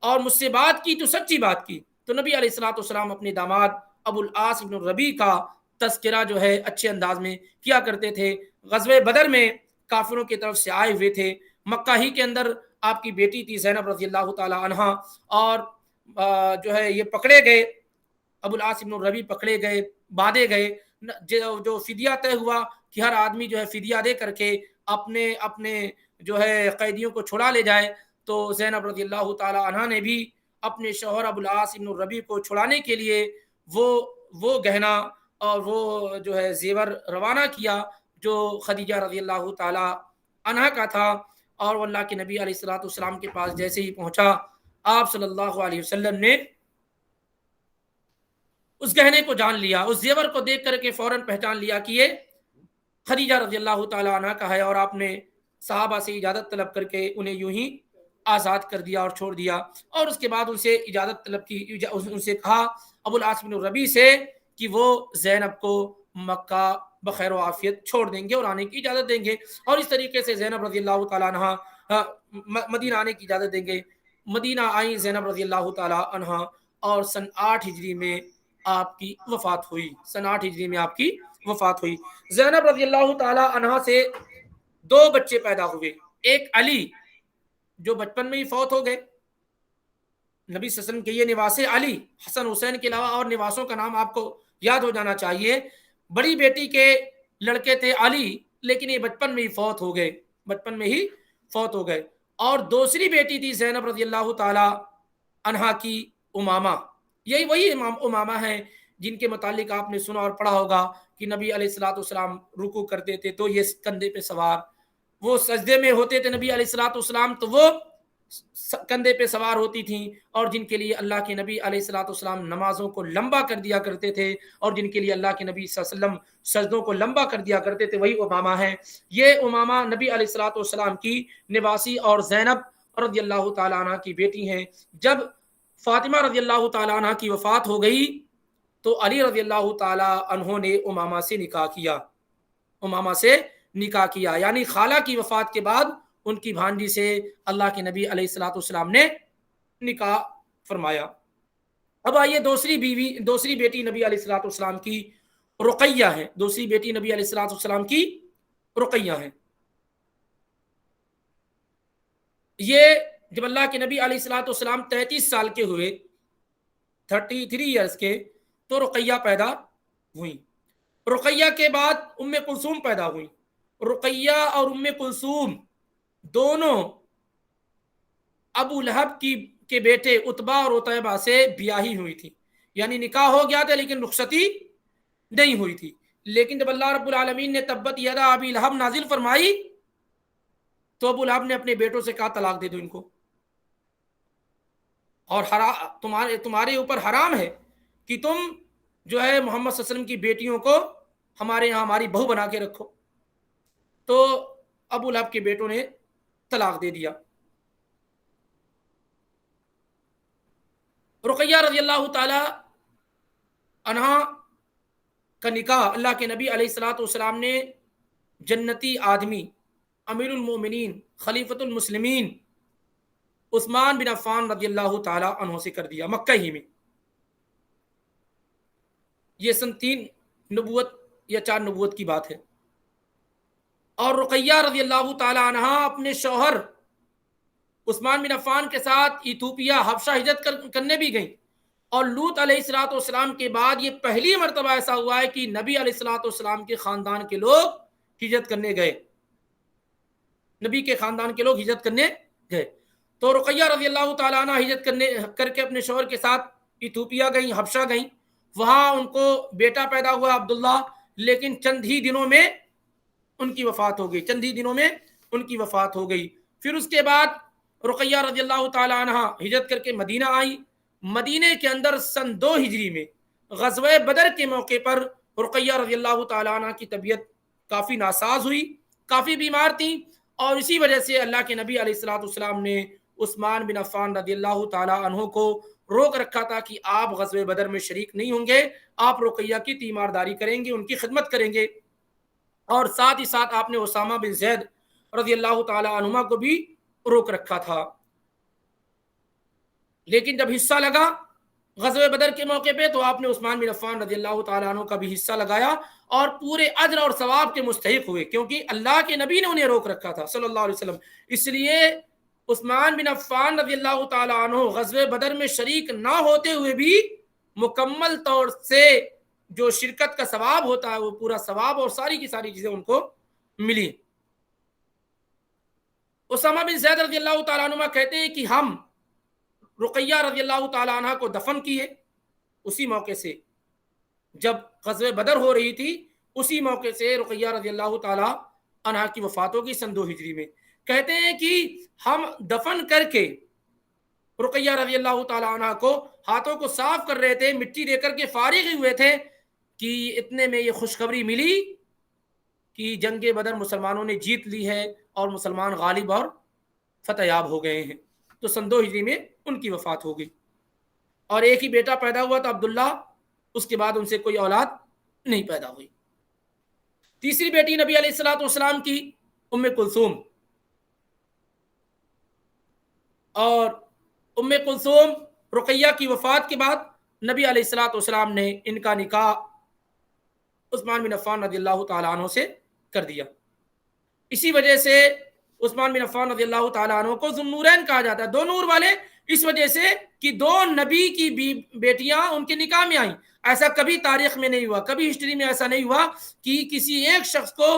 اور مجھ سے بات کی تو سچی بات کی۔ تو نبی علیہ الصلوۃ والسلام اپنے داماد ابو العاص ابن ربیع کا تذکرہ جو ہے اچھے انداز میں کیا کرتے تھے۔ غزوہ بدر میں کافروں کی طرف سے آئے ہوئے تھے، مکہ ہی کے اندر آپ کی بیٹی تھی زینب رضی اللہ تعالی عنہا، اور جو ہے یہ پکڑے گئے، ابو العاص بن ربیع پکڑے گئے، باندھے گئے، جو فدیہ طے ہوا کہ ہر آدمی جو ہے فدیہ دے کر کے اپنے اپنے جو ہے قیدیوں کو چھڑا لے جائے، تو زینب رضی اللہ تعالی عنہا نے بھی اپنے شوہر ابو العاص بن ربیع کو چھڑانے کے لیے وہ گہنا اور وہ جو ہے زیور روانہ کیا جو خدیجہ رضی اللہ تعالی عنہا کا تھا، اور وہ اللہ کے نبی علیہ الصلوۃ والسلام کے پاس جیسے ہی پہنچا، آپ صلی اللہ علیہ وسلم نے اس گہنے کو جان لیا، اس زیور کو دیکھ کر کے فوراً پہچان لیا کہ یہ خدیجہ رضی اللہ تعالی عنہا کا ہے، اور آپ نے صحابہ سے اجازت طلب کر کے انہیں یوں ہی آزاد کر دیا اور چھوڑ دیا، اور اس کے بعد ان سے اجازت طلب کی، ان سے کہا ابو العاص بن ربیع سے کہ وہ زینب کو مکہ بخیر و عافیت چھوڑ دیں گے اور آنے کی اجازت دیں گے، اور اس طریقے سے زینب رضی اللہ تعالی عنہا مدینہ آنے کی اجازت دیں گے۔ مدینہ آئیں زینب رضی اللہ تعالی عنہا، اور سن 8 ہجری میں آپ کی وفات ہوئی، سن 8 ہجری میں آپ کی وفات ہوئی۔ زینب رضی اللہ تعالی عنہا سے 2 بچے پیدا ہوئے، ایک علی جو بچپن میں ہی فوت ہو گئے، نبی صلی اللہ علیہ وسلم کے یہ نواسے علی، حسن حسین کے علاوہ اور نواسوں کا نام آپ کو یاد ہو جانا چاہیے۔ بڑی بیٹی کے لڑکے تھے علی، لیکن یہ بچپن میں ہی فوت ہو گئے، بچپن میں ہی فوت ہو گئے۔ اور دوسری بیٹی تھی زینب رضی اللہ تعالی عنہا کی امامہ، یہی وہی امامہ ہیں جن کے متعلق آپ نے سنا اور پڑھا ہوگا کہ نبی علیہ الصلوۃ والسلام رکوع کرتے تھے تو یہ کندھے پہ سوار، وہ سجدے میں ہوتے تھے نبی علیہ الصلوۃ والسلام تو وہ کندھے پہ سوار ہوتی تھیں، اور جن کے لیے اللہ کے نبی علیہ الصلوۃ والسلام نمازوں کو لمبا کر دیا کرتے تھے، اور جن کے لیے اللہ کے نبی صلی اللہ علیہ وسلم سجدوں کو لمبا کر دیا کرتے تھے، وہی امامہ ہیں۔ یہ امامہ نبی علیہ الصلوۃ والسلام کی نواسی اور زینب رضی اللہ تعالی عنہ کی بیٹی ہیں۔ جب فاطمہ رضی اللہ تعالی عنہ کی وفات ہو گئی تو علی رضی اللہ تعالی عنہ نے امامہ سے نکاح کیا، امامہ سے نکاح کیا، یعنی خالہ کی وفات کے بعد ان کی بھانجی سے اللہ کے نبی علیہ الصلوۃ والسلام نے نکاح فرمایا۔ اب آئیے دوسری بیٹی نبی علیہ الصلوۃ والسلام کی رقیہ ہے، دوسری بیٹی نبی علیہ الصلوۃ والسلام کی رقیہ ہے۔ یہ جب اللہ کے نبی علیہ الصلوۃ والسلام 33 سال کے ہوئے، 33 ایئرس کے، تو رقیہ پیدا ہوئی۔ رقیہ کے بعد ام کلثوم پیدا ہوئی۔ رقیہ اور ام کلثوم دونوں ابو لہب کی کے بیٹے عتبہ اور عتیبہ سے بیاہی ہوئی تھی، یعنی نکاح ہو گیا تھا لیکن رخصتی نہیں ہوئی تھی. لیکن جب اللہ رب العالمین نے تبت یدا ابی لہب نازل فرمائی تو ابو لہب نے اپنے بیٹوں سے کہا طلاق دے دو ان کو، اور تمہارے اوپر حرام ہے کہ تم جو ہے محمد صلی اللہ علیہ وسلم کی بیٹیوں کو ہمارے یہاں ہماری بہو بنا کے رکھو. تو ابو لہب کے بیٹوں نے طلاق دے دیا. رقیہ رضی اللہ تعالی عنہا کا نکاح اللہ کے نبی علیہ الصلوۃ والسلام نے جنتی آدمی امیر المومنین خلیفۃ المسلمین عثمان بن عفان رضی اللہ تعالی عنہ سے کر دیا مکہ ہی میں. یہ سن 3 نبوت یا 4 نبوت کی بات ہے. اور رقیہ رضی اللہ تعالی عنہ اپنے شوہر عثمان بن عفان کے ساتھ ایتھوپیا حبشہ ہجرت کرنے بھی گئیں. اور لوط علیہ الصلوۃ والسلام کے بعد یہ پہلی مرتبہ ایسا ہوا ہے کہ نبی علیہ الصلوۃ والسلام کے خاندان کے لوگ ہجرت کرنے گئے، نبی کے خاندان کے لوگ ہجرت کرنے گئے. تو رقیہ رضی اللہ تعالیٰ عنہ ہجرت کر کے اپنے شوہر کے ساتھ ایتھوپیا گئیں، حبشہ گئیں. وہاں ان کو بیٹا پیدا ہوا عبداللہ، لیکن چند ہی دنوں میں ان کی وفات ہو گئی. پھر اس کے بعد رقیہ رضی اللہ تعالیٰ عنہ ہجرت کر کے مدینہ آئی. مدینہ کے اندر سن 2 ہجری میں غزوہ بدر کے موقع پر رقیہ رضی اللہ تعالیٰ عنہ کی طبیعت کافی ناساز ہوئی، کافی بیمار تھیں، اور اسی وجہ سے اللہ کے نبی علیہ الصلوۃ والسلام نے عثمان بن عفان رضی اللہ تعالیٰ عنہ کو روک رکھا تھا کہ آپ غزوہ بدر میں شریک نہیں ہوں گے، آپ رقیہ کی تیمارداری کریں گے، ان کی خدمت کریں گے. اور ساتھ ہی ساتھ آپ نے اسامہ بن زید رضی اللہ تعالیٰ عنہما کو بھی روک رکھا تھا. لیکن جب حصہ لگا غزوہ بدر کے موقع پہ تو آپ نے عثمان بن عفان رضی اللہ تعالیٰ عنہ کا بھی حصہ لگایا اور پورے اجر اور ثواب کے مستحق ہوئے، کیونکہ اللہ کے نبی نے انہیں روک رکھا تھا صلی اللہ علیہ وسلم. اس لیے عثمان بن عفان رضی اللہ تعالیٰ عنہ غزوہ بدر میں شریک نہ ہوتے ہوئے بھی مکمل طور سے جو شرکت کا ثواب ہوتا ہے وہ پورا ثواب اور ساری کی ساری چیزیں ان کو ملی. اسامہ بن زید رضی اللہ تعالیٰ عنہ کہتے ہیں کہ ہم رقیہ رضی اللہ تعالیٰ عنہ کو دفن کیے اسی موقع سے، جب غزوہ بدر ہو رہی تھی اسی موقع سے رقیہ رضی اللہ تعالیٰ عنہ کی وفات ہوگی سن 2 ہجری میں. کہتے ہیں کہ ہم دفن کر کے رقیہ رضی اللہ تعالیٰ عنہ کو ہاتھوں کو صاف کر رہے تھے، مٹی دے کر کے فارغ ہی ہوئے تھے کہ اتنے میں یہ خوشخبری ملی کہ جنگ بدر مسلمانوں نے جیت لی ہے اور مسلمان غالب اور فتح یاب ہو گئے ہیں. تو سن 2 ہجری میں ان کی وفات ہو گئی اور ایک ہی بیٹا پیدا ہوا تھا عبداللہ، اس کے بعد ان سے کوئی اولاد نہیں پیدا ہوئی. تیسری بیٹی نبی علیہ الصلوۃ والسلام کی ام کلثوم، اور ام کلثوم رقیہ کی وفات کے بعد نبی علیہ الصلوۃ والسلام نے ان کا نکاح عثمان بن عفان رضی اللہ تعالیٰ عنہ سے کر دیا. اسی وجہ سے عثمان بن عفان رضی اللہ تعالیٰ عنہ کو ذو النورین کہا جاتا ہے، 2 نور والے، اس وجہ سے کہ 2 نبی کی بیٹیاں ان کے نکاح میں آئیں. ایسا کبھی تاریخ میں نہیں ہوا، کبھی ہسٹری میں ایسا نہیں ہوا کہ کسی ایک شخص کو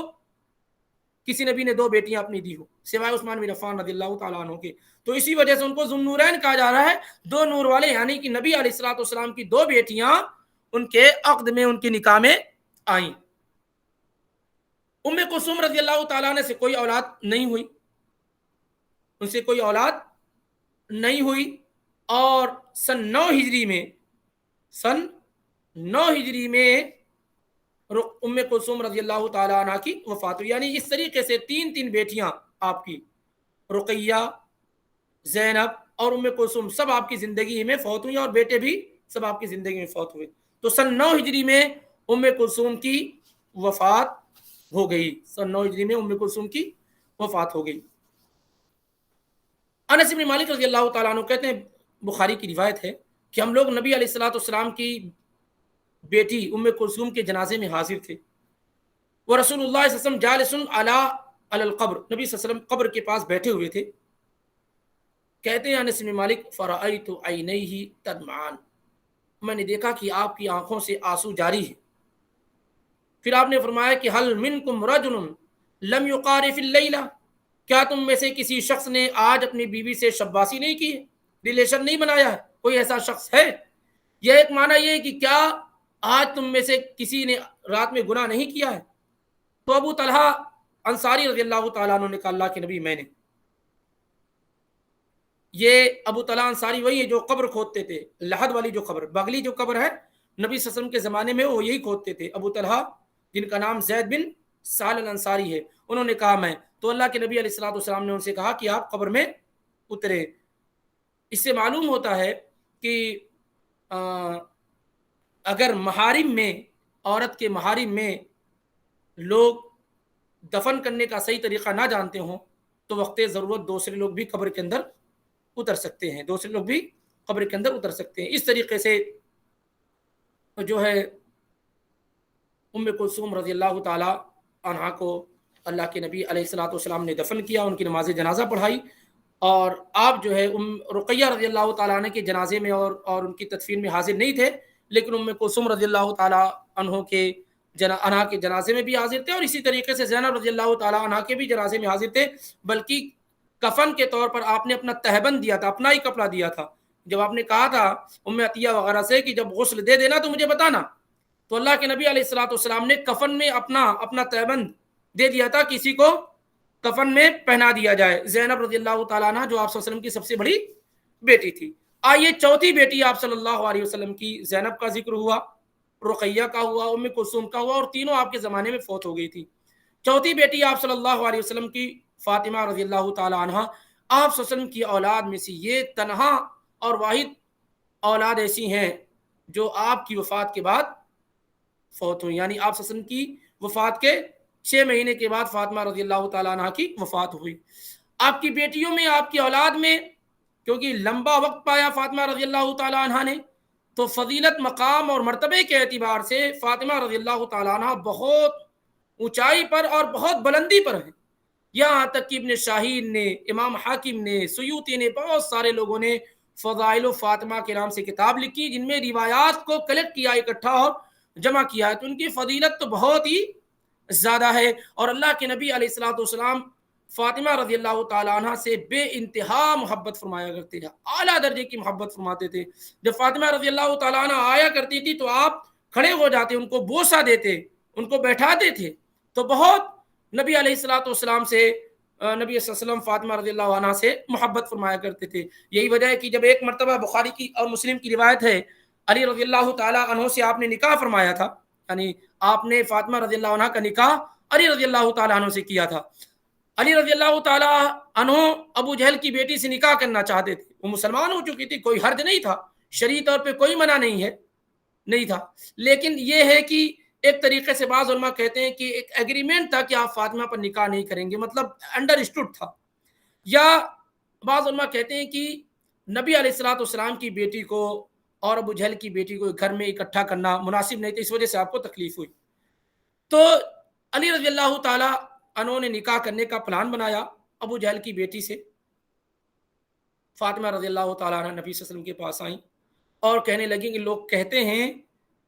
کسی نبی نے 2 بیٹیاں اپنی دی ہو سوائے عثمان بن عفان رضی اللہ تعالیٰ عنہ کے. تو اسی وجہ سے ان کو ذو النورین کہا جا رہا ہے، 2 نور والے، یعنی کہ نبی علیہ الصلوۃ والسلام کی 2 بیٹیاں ان کے عقد میں، ان کے نکاح میں آئیں. ام کلثوم رضی اللہ تعالیٰ عنہ سے کوئی اولاد نہیں ہوئی، ان سے کوئی اولاد نہیں ہوئی. اور سن 9 ہجری میں ام کلثوم رضی اللہ تعالیٰ عنہ کی وفات ہوئی. یعنی اس طریقے سے 3 بیٹیاں آپ کی، رقیہ، زینب اور ام کلثوم، سب آپ کی زندگی میں فوت ہوئی، اور بیٹے بھی سب آپ کی زندگی میں فوت ہوئے. تو سن 9 ہجری میں ام کلثوم کی وفات ہو گئی، سن 9 ہجری میں ام کلثوم کی وفات ہو گئی. انس بن مالک رضی اللہ تعالیٰ عنہ کہتے ہیں، بخاری کی روایت ہے کہ ہم لوگ نبی علیہ الصلوۃ والسلام کی بیٹی ام کلثوم کے جنازے میں حاضر تھے. وہ رسول اللہ صلی اللہ علیہ وسلم جالس علی القبر، نبی صلی اللہ علیہ وسلم قبر کے پاس بیٹھے ہوئے تھے. کہتے ہیں انس بن مالک، فرأیت عینیہ تدمعان، میں نے دیکھا کہ آپ کی آنکھوں سے آنسو جاری ہے. پھر آپ نے فرمایا کہ هل منکم رجل لم یقارف اللیلہ، کیا تم میں سے کسی شخص نے آج اپنی بیوی سے شباسی نہیں کی ہے؟ ریلیشن نہیں بنایا ہے، کوئی ایسا شخص ہے؟ یہ ایک معنی یہ ہے کہ کیا آج تم میں سے کسی نے رات میں گناہ نہیں کیا ہے؟ تو ابو طلحہ انصاری رضی اللہ تعالیٰ عنہ نے کہا اللہ کے نبی میں نے. یہ ابو طلحہ انصاری وہی ہے جو قبر کھودتے تھے، لحد والی جو قبر، بغلی جو قبر ہے نبی صلی اللہ علیہ وسلم کے زمانے میں وہ یہی کھودتے تھے. ابو طلحہ جن کا نام زید بن سال الانصاری ہے، انہوں نے کہا میں. تو اللہ کے نبی علیہ الصلوۃ والسلام نے ان سے کہا کہ آپ قبر میں اترے. اس سے معلوم ہوتا ہے کہ اگر محارم میں، عورت کے محارم میں لوگ دفن کرنے کا صحیح طریقہ نہ جانتے ہوں تو وقت ضرورت دوسرے لوگ بھی قبر کے اندر اتر سکتے ہیں، دوسرے لوگ بھی قبر کے اندر اتر سکتے ہیں. اس طریقے سے جو ہے ام کلثوم رضی اللہ تعالی عنہا کو اللہ کے نبی علیہ الصلوۃ والسلام نے دفن کیا، ان کی نماز جنازہ پڑھائی، اور آپ جو ہے رقیہ رضی اللہ تعالیٰ عنہ کے جنازے میں اور ان کی تدفین میں حاضر نہیں تھے، لیکن ام کلثوم رضی اللہ تعالیٰ عنہ کے جنازے میں بھی حاضر تھے، اور اسی طریقے سے زینب رضی اللہ تعالیٰ عنہ کے بھی جنازے میں حاضر تھے. بلکہ کفن کے طور پر آپ نے اپنا تہبند دیا تھا، اپنا ہی کپڑا دیا تھا. جب آپ نے کہا تھا ام عطیہ وغیرہ سے کہ جب غسل دے دینا تو مجھے بتانا، تو اللہ کے نبی علیہ الصلوۃ والسلام نے کفن میں اپنا تہبند دے دیا تھا، کسی کو کفن میں پہنا دیا جائے. زینب رضی اللہ تعالیٰ عنہ جو آپ صلی اللہ علیہ وسلم کی سب سے بڑی بیٹی تھی. آئیے چوتھی بیٹی آپ صلی اللہ علیہ وسلم کی، زینب کا ذکر ہوا، رقیہ کا ہوا، ام کلثوم کا ہوا، اور تینوں آپ کے زمانے میں فوت ہو گئی تھی. چوتھی بیٹی آپ صلی اللہ علیہ وسلم کی فاطمہ رضی اللہ تعالیٰ عنہ، آپ صلی اللہ علیہ وسلم کی اولاد میں سے یہ تنہا اور واحد اولاد ایسی ہیں جو آپ کی وفات کے بعد فوت ہوئی. یعنی آپ صلی اللہ علیہ وسلم کی وفات کے 6 مہینے کے بعد فاطمہ رضی اللہ تعالیٰ عنہ کی وفات ہوئی. آپ کی بیٹیوں میں، آپ کی اولاد میں، کیونکہ لمبا وقت پایا فاطمہ رضی اللہ تعالیٰ عنہ نے، تو فضیلت، مقام اور مرتبے کے اعتبار سے فاطمہ رضی اللہ تعالیٰ عنہ بہت اونچائی پر اور بہت بلندی پر ہیں. یہاں تک کہ ابن شاہین نے، امام حاکم نے، سیوطی نے، بہت سارے لوگوں نے فضائل فاطمہ کے نام سے کتاب لکھی جن میں روایات کو کلیکٹ کیا، اکٹھا اور جمع کیا ہے. تو ان کی فضیلت تو بہت ہی زیادہ ہے. اور اللہ کے نبی علیہ الصلوۃ والسلام فاطمہ رضی اللہ تعالیٰ عنہ سے بے انتہا محبت فرمایا کرتے تھے، اعلیٰ درجے کی محبت فرماتے تھے. جب فاطمہ رضی اللہ تعالیٰ عنہ آیا کرتی تھی تو آپ کھڑے ہو جاتے، ان کو بوسہ دیتے، ان کو بیٹھاتے تھے. تو بہت نبی علیہ الصلوۃ والسلام سے، نبی صلی اللہ علیہ وسلم فاطمہ رضی اللہ عنہ سے محبت فرمایا کرتے تھے. یہی وجہ ہے کہ جب ایک مرتبہ بخاری کی اور مسلم کی روایت ہے، علی رضی اللہ تعالیٰ عنہ سے آپ نے نکاح فرمایا تھا، یعنی آپ نے فاطمہ رضی اللہ عنہ کا نکاح علی رضی اللہ تعالیٰ عنہ سے کیا تھا. علی رضی اللہ تعالیٰ عنہ ابو جہل کی بیٹی سے نکاح کرنا چاہتے تھے، وہ مسلمان ہو چکی تھی، کوئی حرج نہیں تھا، شرعی طور پہ کوئی منع نہیں تھا. لیکن یہ ہے کہ ایک طریقے سے بعض علماء کہتے ہیں کہ ایک ایگریمنٹ تھا کہ آپ فاطمہ پر نکاح نہیں کریں گے، مطلب انڈرسٹوڈ تھا. یا بعض علماء کہتے ہیں کہ نبی علیہ الصلوۃ والسلام کی بیٹی کو اور ابو جہل کی بیٹی کو گھر میں اکٹھا کرنا مناسب نہیں تھا، اس وجہ سے آپ کو تکلیف ہوئی. تو علی رضی اللہ تعالیٰ عنہ نے نکاح کرنے کا پلان بنایا ابو جہل کی بیٹی سے. فاطمہ رضی اللہ تعالیٰ عنہ نبی صلی اللہ علیہ وسلم کے پاس آئیں اور کہنے لگیں کہ لوگ کہتے ہیں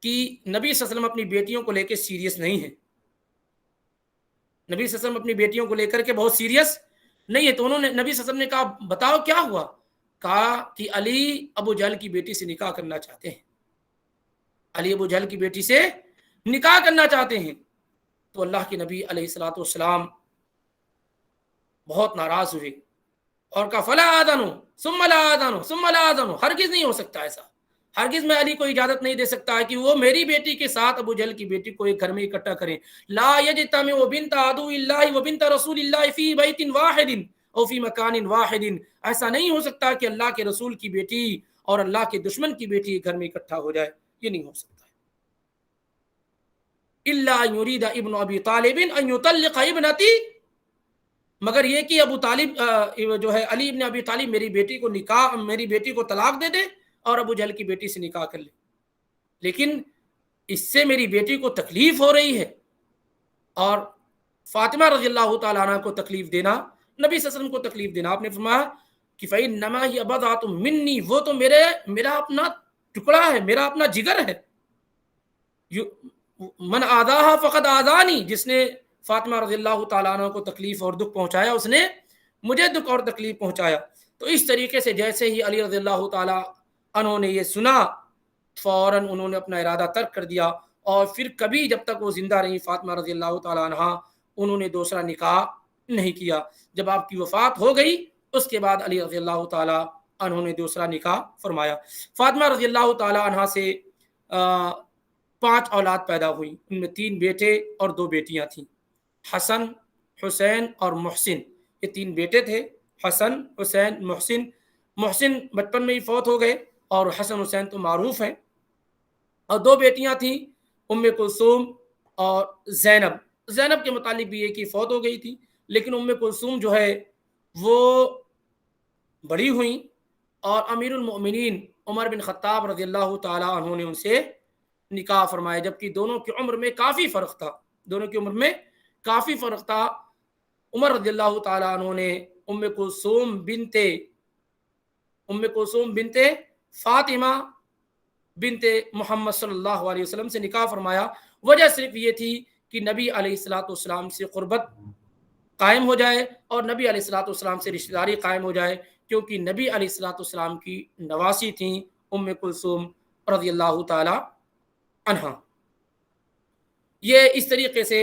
کہ نبی صلی اللہ علیہ وسلم اپنی بیٹیوں کو لے کے سیریس نہیں ہے، نبی صلی اللہ علیہ وسلم اپنی بیٹیوں کو لے کر کے بہت سیریس نہیں ہے. تو انہوں نے، نبی صلی اللہ علیہ وسلم نے کہا بتاؤ کیا ہوا؟ کہا کہ علی ابو جہل کی بیٹی سے نکاح کرنا چاہتے ہیں، علی ابو جہل کی بیٹی سے نکاح کرنا چاہتے ہیں. تو اللہ کے نبی علیہ الصلوۃ والسلام بہت ناراض ہوئے اور کہا فلا آذنو ثم لا آذنو ثم لا آذنو، ہرگز نہیں ہو سکتا ایسا، ہرگز میں علی کو اجازت نہیں دے سکتا کہ وہ میری بیٹی کے ساتھ ابو جہل کی بیٹی کو ایک گھر میں اکٹھا کریں. لا یجتمع بنت عدو اللہ و بنت رسول اللہ فی بیت واحد او فی مکان واحد، ایسا نہیں ہو سکتا کہ اللہ کے رسول کی بیٹی اور اللہ کے دشمن کی بیٹی ایک گھر میں اکٹھا ہو جائے، یہ نہیں ہو سکتا. الا ان یرید ابن ابی طالب ان یطلق ابنتی، مگر یہ کہ ابو طالب جو ہے علی ابن ابی طالب میری بیٹی کو طلاق دے دے اور ابو جہل کی بیٹی سے نکاح کر لے، لیکن اس سے میری بیٹی کو تکلیف ہو رہی ہے. اور فاطمہ رضی اللہ تعالیٰ عنہ کو تکلیف دینا، نبی صلی اللہ علیہ وسلم کو تکلیف دینا، آپ نے فرمایا کہ فإنما ہی بضعۃ منی، وہ تو میرا اپنا ٹکڑا ہے، میرا اپنا جگر ہے. من آذاہا فقد آذانی، جس نے فاطمہ رضی اللہ تعالیٰ عنہ کو تکلیف اور دکھ پہنچایا اس نے مجھے دکھ اور تکلیف پہنچایا. تو اس طریقے سے جیسے ہی علی رضی اللہ تعالیٰ عنہ نے یہ سنا، فوراً انہوں نے اپنا ارادہ ترک کر دیا، اور پھر کبھی جب تک وہ زندہ رہی فاطمہ رضی اللہ تعالیٰ عنہ، انہوں نے دوسرا نکاح نہیں کیا۔ جب آپ کی وفات ہو گئی اس کے بعد علی رضی اللہ تعالیٰ عنہ نے دوسرا نکاح فرمایا۔ فاطمہ رضی اللہ تعالیٰ عنہ سے 5 اولاد پیدا ہوئی، ان میں 3 بیٹے اور 2 بیٹیاں تھیں، حسن، حسین اور محسن۔ یہ 3 بیٹے تھے، حسن، حسین، محسن۔ محسن بچپن میں ہی فوت ہو گئے، اور حسن حسین تو معروف ہیں۔ اور 2 بیٹیاں تھیں، ام کلثوم اور زینب۔ زینب کے متعلق بھی یہ کہ فوت ہو گئی تھی، لیکن ام کلثوم جو ہے وہ بڑی ہوئیں، اور امیر المؤمنین عمر بن خطاب رضی اللہ تعالیٰ عنہ نے ان سے نکاح فرمایا، جبکہ دونوں کی عمر میں کافی فرق تھا، دونوں کی عمر میں کافی فرق تھا۔ عمر رضی اللہ تعالیٰ عنہ نے ام کلثوم بنت فاطمہ بنت محمد صلی اللہ علیہ وسلم سے نکاح فرمایا۔ وجہ صرف یہ تھی کہ نبی علیہ الصلوۃ والسلام سے قربت قائم ہو جائے، اور نبی علیہ الصلوۃ والسلام سے رشتہ داری قائم ہو جائے، کیونکہ نبی علیہ الصلوۃ والسلام کی نواسی تھیں ام کلثوم رضی اللہ تعالی عنہا۔ یہ اس طریقے سے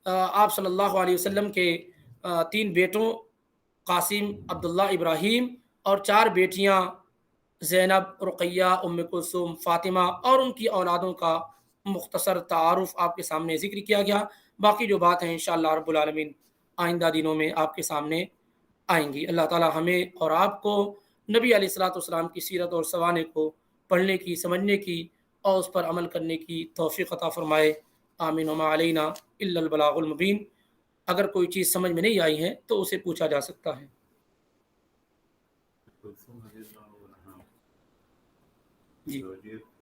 آپ صلی اللہ علیہ وسلم کے 3 بیٹوں قاسم، عبداللہ، ابراہیم، اور 4 بیٹیاں زینب، رقیہ، ام کلثوم، فاطمہ، اور ان کی اولادوں کا مختصر تعارف آپ کے سامنے ذکر کیا گیا۔ باقی جو بات ہیں انشاءاللہ رب العالمین آئندہ دنوں میں آپ کے سامنے آئیں گی۔ اللہ تعالی ہمیں اور آپ کو نبی علیہ الصلوۃ والسلام کی سیرت اور سوانح کو پڑھنے کی، سمجھنے کی اور اس پر عمل کرنے کی توفیق عطا فرمائے۔ آمین وما علینا الا البلاغ المبین۔ اگر کوئی چیز سمجھ میں نہیں آئی ہے تو اسے پوچھا جا سکتا ہے۔ جی